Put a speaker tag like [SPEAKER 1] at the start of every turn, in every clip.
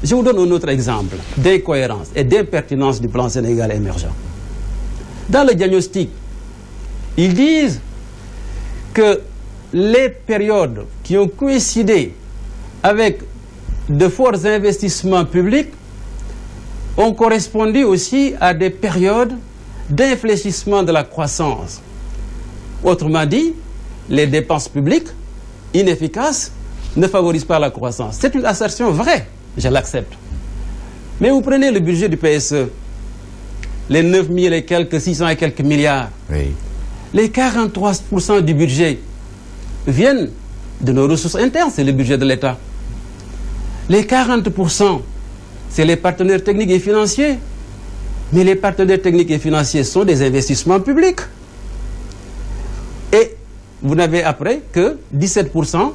[SPEAKER 1] Je vous donne un autre exemple d'incohérence et d'impertinence du plan Sénégal émergent. Dans le diagnostic, ils disent que les périodes qui ont coïncidé avec de forts investissements publics ont correspondu aussi à des périodes d'infléchissement de la croissance. Autrement dit, les dépenses publiques inefficaces ne favorisent pas la croissance. C'est une assertion vraie, je l'accepte. Mais vous prenez le budget du PSE, les 9 000 et quelques, 600 et quelques milliards.
[SPEAKER 2] Oui.
[SPEAKER 1] Les 43% du budget viennent de nos ressources internes, c'est le budget de l'État. Les 40%, c'est les partenaires techniques et financiers. Mais les partenaires techniques et financiers sont des investissements publics. Et vous n'avez après que 17%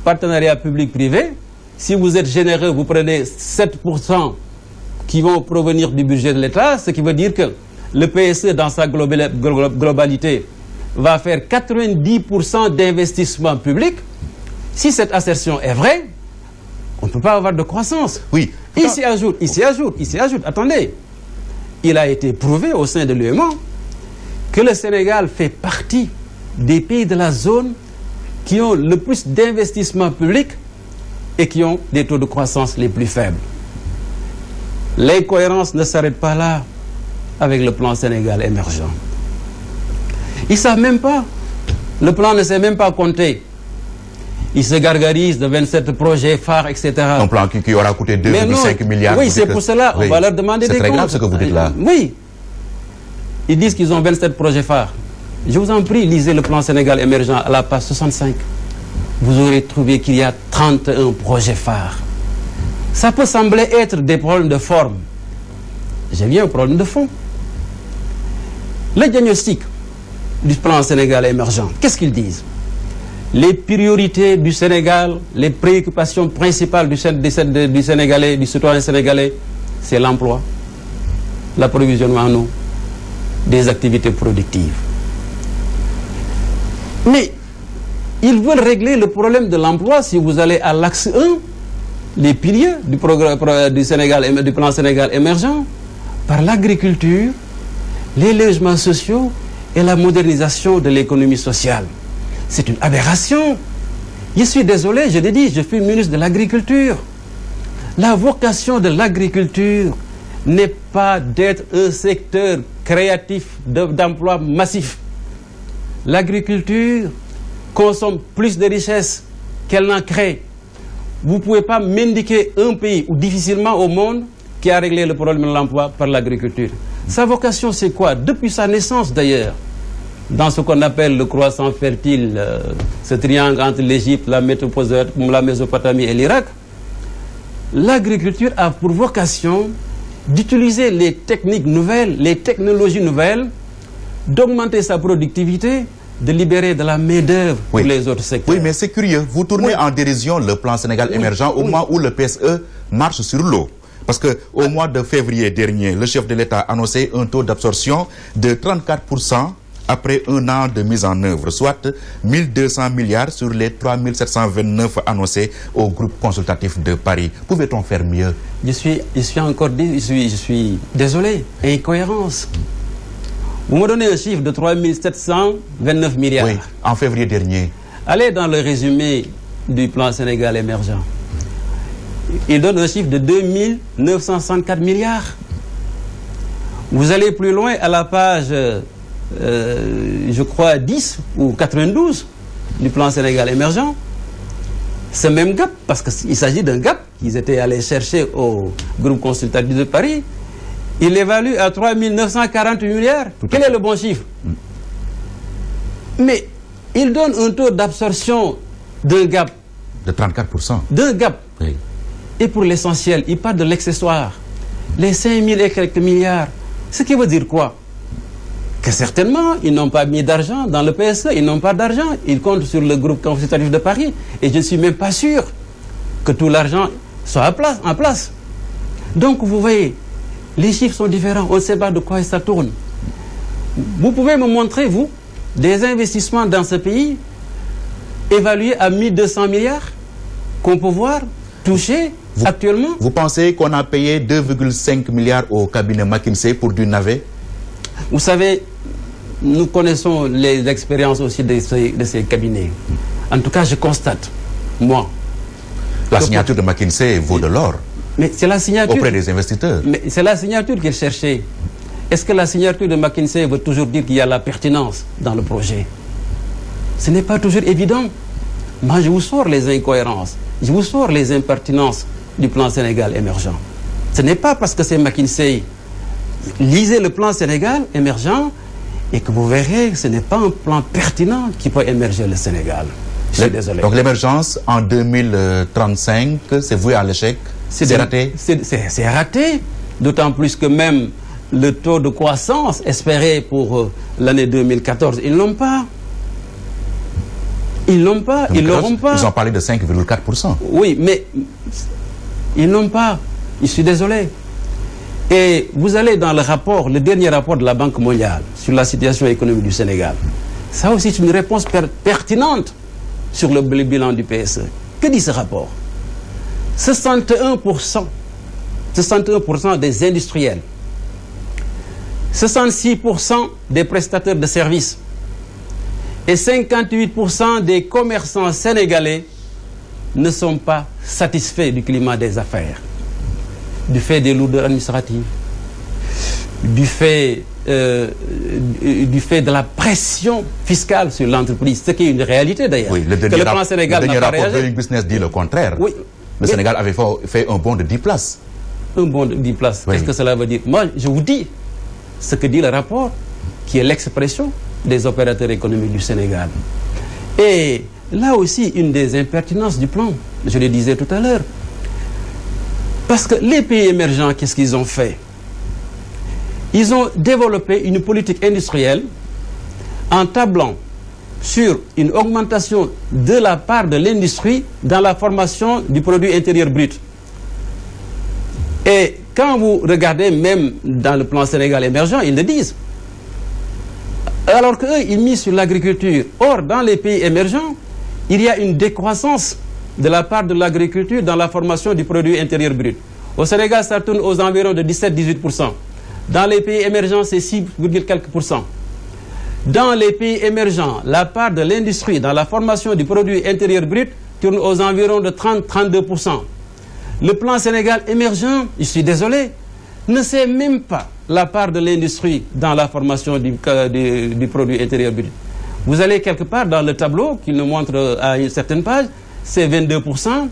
[SPEAKER 1] partenariat public-privé. Si vous êtes généreux, vous prenez 7% qui vont provenir du budget de l'État, ce qui veut dire que le PSE, dans sa globalité, va faire 90% d'investissement public. Si cette assertion est vraie, on ne peut pas avoir de croissance.
[SPEAKER 2] Oui.
[SPEAKER 1] Il s'y ajoute, attendez, il a été prouvé au sein de l'UEMOA que le Sénégal fait partie des pays de la zone qui ont le plus d'investissement public et qui ont des taux de croissance les plus faibles. L'incohérence ne s'arrête pas là avec le plan Sénégal émergent. Ils ne savent même pas. Le plan ne sait même pas compter. Ils se gargarisent de 27 projets phares, etc.
[SPEAKER 2] Un plan qui aura coûté 2,5 milliards.
[SPEAKER 1] Oui, c'est pour cela. On va leur demander des comptes.
[SPEAKER 2] C'est très grave ce que vous dites là.
[SPEAKER 1] Oui. Ils disent qu'ils ont 27 projets phares. Je vous en prie, lisez le plan Sénégal émergent à la page 65. Vous aurez trouvé qu'il y a 31 projets phares. Ça peut sembler être des problèmes de forme. Je viens au problème de fond. Le diagnostic du plan Sénégal émergent, qu'est-ce qu'ils disent? Les priorités du Sénégal, les préoccupations principales du Sénégalais, du citoyen sénégalais, c'est l'emploi, l'approvisionnement en eau, des activités productives. Mais ils veulent régler le problème de l'emploi si vous allez à l'axe 1, les piliers du plan Sénégal émergent, par l'agriculture, les logements sociaux et la modernisation de l'économie sociale. C'est une aberration. Je suis désolé, je l'ai dit, je suis ministre de l'Agriculture. La vocation de l'agriculture n'est pas d'être un secteur créatif d'emploi massif. L'agriculture consomme plus de richesses qu'elle n'en crée. Vous ne pouvez pas m'indiquer un pays, ou difficilement au monde, qui a réglé le problème de l'emploi par l'agriculture. Sa vocation, c'est quoi? Depuis sa naissance, d'ailleurs, dans ce qu'on appelle le croissant fertile, ce triangle entre l'Égypte, la Mésopotamie et l'Irak, l'agriculture a pour vocation d'utiliser les techniques nouvelles, les technologies nouvelles, d'augmenter sa productivité, de libérer de la main-d'œuvre pour les autres secteurs.
[SPEAKER 2] Oui, mais c'est curieux. Vous tournez en dérision le plan Sénégal émergent au moment où le PSE marche sur l'eau. Parce qu'au mois de février dernier, le chef de l'État a annoncé un taux d'absorption de 34% après un an de mise en œuvre, soit 1200 milliards sur les 3729 annoncés au groupe consultatif de Paris. Pouvait-on faire mieux?
[SPEAKER 1] Je suis désolé, incohérence. Vous me donnez un chiffre de 3729 milliards.
[SPEAKER 2] Oui, en février dernier.
[SPEAKER 1] Allez dans le résumé du plan Sénégal émergent. Il donne un chiffre de 2964 milliards. Vous allez plus loin à la page, je crois, 10 ou 92 du plan Sénégal émergent. Ce même gap, parce qu'il s'agit d'un gap qu'ils étaient allés chercher au groupe consultatif de Paris, il évalue à 3948 milliards. Quel est le bon chiffre? Mais il donne un taux d'absorption d'un gap.
[SPEAKER 2] De 34%.
[SPEAKER 1] D'un gap.
[SPEAKER 2] Oui.
[SPEAKER 1] Et pour l'essentiel, il parle de l'accessoire. Les 5000 et quelques milliards. Ce qui veut dire quoi? Que certainement, ils n'ont pas mis d'argent dans le PSE, ils n'ont pas d'argent. Ils comptent sur le groupe consultatif de Paris. Et je ne suis même pas sûr que tout l'argent soit en place. Donc, vous voyez, les chiffres sont différents. On ne sait pas de quoi ça tourne. Vous pouvez me montrer, vous, des investissements dans ce pays évalués à 1200 milliards qu'on peut voir toucher Actuellement,
[SPEAKER 2] vous pensez qu'on a payé 2,5 milliards au cabinet McKinsey pour du navet?
[SPEAKER 1] Vous savez, nous connaissons les expériences aussi de ces cabinets. En tout cas, je constate, moi...
[SPEAKER 2] La signature de McKinsey vaut de l'or.
[SPEAKER 1] Mais c'est la signature...
[SPEAKER 2] Auprès des investisseurs.
[SPEAKER 1] Mais c'est la signature qu'il cherchait. Est-ce que la signature de McKinsey veut toujours dire qu'il y a la pertinence dans le projet? Ce n'est pas toujours évident. Moi, je vous sors les incohérences, je vous sors les impertinences du plan Sénégal émergent. Ce n'est pas parce que c'est McKinsey. Lisez le plan Sénégal émergent et que vous verrez que ce n'est pas un plan pertinent qui peut émerger le Sénégal. Je suis désolé.
[SPEAKER 2] Donc l'émergence en 2035, c'est voué à l'échec? C'est raté?
[SPEAKER 1] C'est raté, d'autant plus que même le taux de croissance espéré pour l'année 2014, ils n'ont pas. Ils n'ont pas, ils n'auront pas.
[SPEAKER 2] Ils ont parlé de 5,4%.
[SPEAKER 1] Oui, mais ils n'ont pas. Je suis désolé. Et vous allez dans le rapport, le dernier rapport de la Banque mondiale sur la situation économique du Sénégal. Ça aussi, c'est une réponse pertinente sur le bilan du PSE. Que dit ce rapport? 61% des industriels, 66% des prestataires de services et 58% des commerçants sénégalais ne sont pas satisfaits du climat des affaires, du fait des lourdeurs administratives, du fait de la pression fiscale sur l'entreprise, ce qui est une réalité d'ailleurs.
[SPEAKER 2] Oui, le dernier rapport de Business dit le contraire. Oui, le Sénégal avait fait un bond de 10 places.
[SPEAKER 1] Un bond de 10 places,
[SPEAKER 2] oui.
[SPEAKER 1] Qu'est-ce que cela veut dire? Moi, je vous dis ce que dit le rapport, qui est l'expression des opérateurs économiques du Sénégal. Et là aussi, une des impertinences du plan, je le disais tout à l'heure. Parce que les pays émergents, qu'est-ce qu'ils ont fait? Ils ont développé une politique industrielle en tablant sur une augmentation de la part de l'industrie dans la formation du produit intérieur brut. Et quand vous regardez même dans le plan Sénégal émergent, ils le disent. Alors qu'eux, ils misent sur l'agriculture. Or, dans les pays émergents, il y a une décroissance de la part de l'agriculture dans la formation du produit intérieur brut. Au Sénégal, ça tourne aux environs de 17-18%. Dans les pays émergents, c'est 6, quelques %. Dans les pays émergents, la part de l'industrie dans la formation du produit intérieur brut tourne aux environs de 30-32%. Le plan Sénégal émergent, je suis désolé, ne sait même pas la part de l'industrie dans la formation du produit intérieur brut. Vous allez quelque part dans le tableau qu'il nous montre à une certaine page, c'est 22%.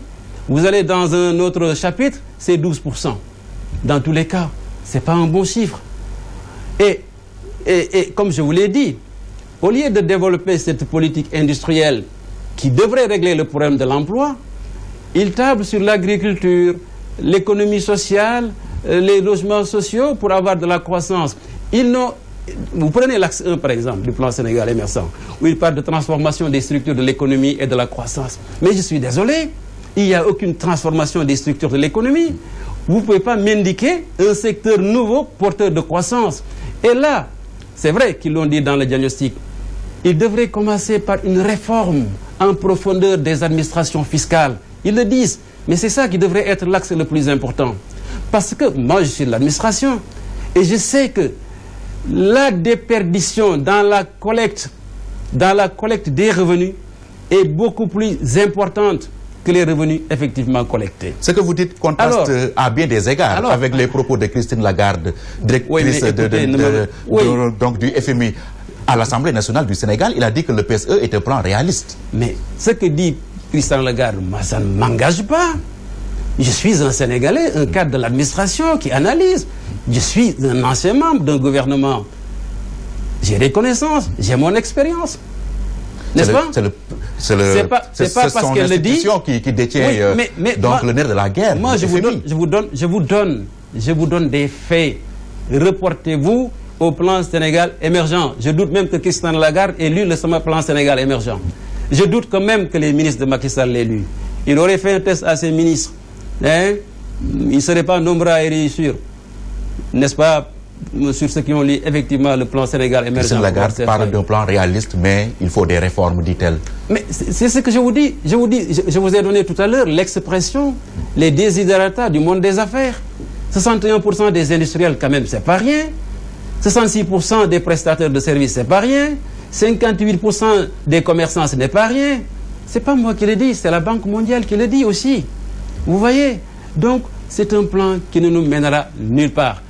[SPEAKER 1] Vous allez dans un autre chapitre, c'est 12%. Dans tous les cas, ce n'est pas un bon chiffre. Et comme je vous l'ai dit, au lieu de développer cette politique industrielle qui devrait régler le problème de l'emploi, ils tablent sur l'agriculture, l'économie sociale, les logements sociaux pour avoir de la croissance. Vous prenez l'axe 1 par exemple du plan Sénégal émergent, où il parle de transformation des structures de l'économie et de la croissance. Mais je suis désolé, il n'y a aucune transformation des structures de l'économie. Vous ne pouvez pas m'indiquer un secteur nouveau porteur de croissance. Et là, c'est vrai qu'ils l'ont dit dans le diagnostic, il devrait commencer par une réforme en profondeur des administrations fiscales. Ils le disent, mais c'est ça qui devrait être l'axe le plus important. Parce que moi, je suis de l'administration et je sais que la déperdition dans la collecte des revenus est beaucoup plus importante que les revenus effectivement collectés.
[SPEAKER 2] Ce que vous dites contraste à bien des égards avec les propos de Christine Lagarde, directrice donc du FMI à l'Assemblée nationale du Sénégal. Il a dit que le PSE est un plan réaliste.
[SPEAKER 1] Mais ce que dit Christine Lagarde, moi, ça ne m'engage pas. Je suis un Sénégalais, un cadre de l'administration qui analyse. Je suis un ancien membre d'un gouvernement. J'ai des connaissances, j'ai mon expérience. N'est-ce pas?
[SPEAKER 2] C'est parce qu'elle le dit qui détient donc le nerf de la guerre.
[SPEAKER 1] Moi, je vous donne des faits. Reportez-vous au plan Sénégal émergent. Je doute même que Christine Lagarde ait lu le plan Sénégal émergent. Je doute quand même que les ministres de Macky Sall l'aient lu. Il aurait fait un test à ses ministres. Hein? Il ne serait pas nombreux à y réussir. N'est-ce pas? sur ceux qui ont lu effectivement le plan Sénégal émergent.
[SPEAKER 2] Christine Lagarde parle d'un plan réaliste, mais il faut des réformes, dit-elle. Mais
[SPEAKER 1] c'est ce que je vous dis. Je vous ai donné tout à l'heure l'expression, les desiderata du monde des affaires. 61% des industriels, quand même, c'est pas rien. 66% des prestataires de services, c'est pas rien. 58% des commerçants, ce n'est pas rien. C'est pas moi qui le dis, c'est la Banque mondiale qui le dit aussi. Vous voyez? Donc, c'est un plan qui ne nous mènera nulle part.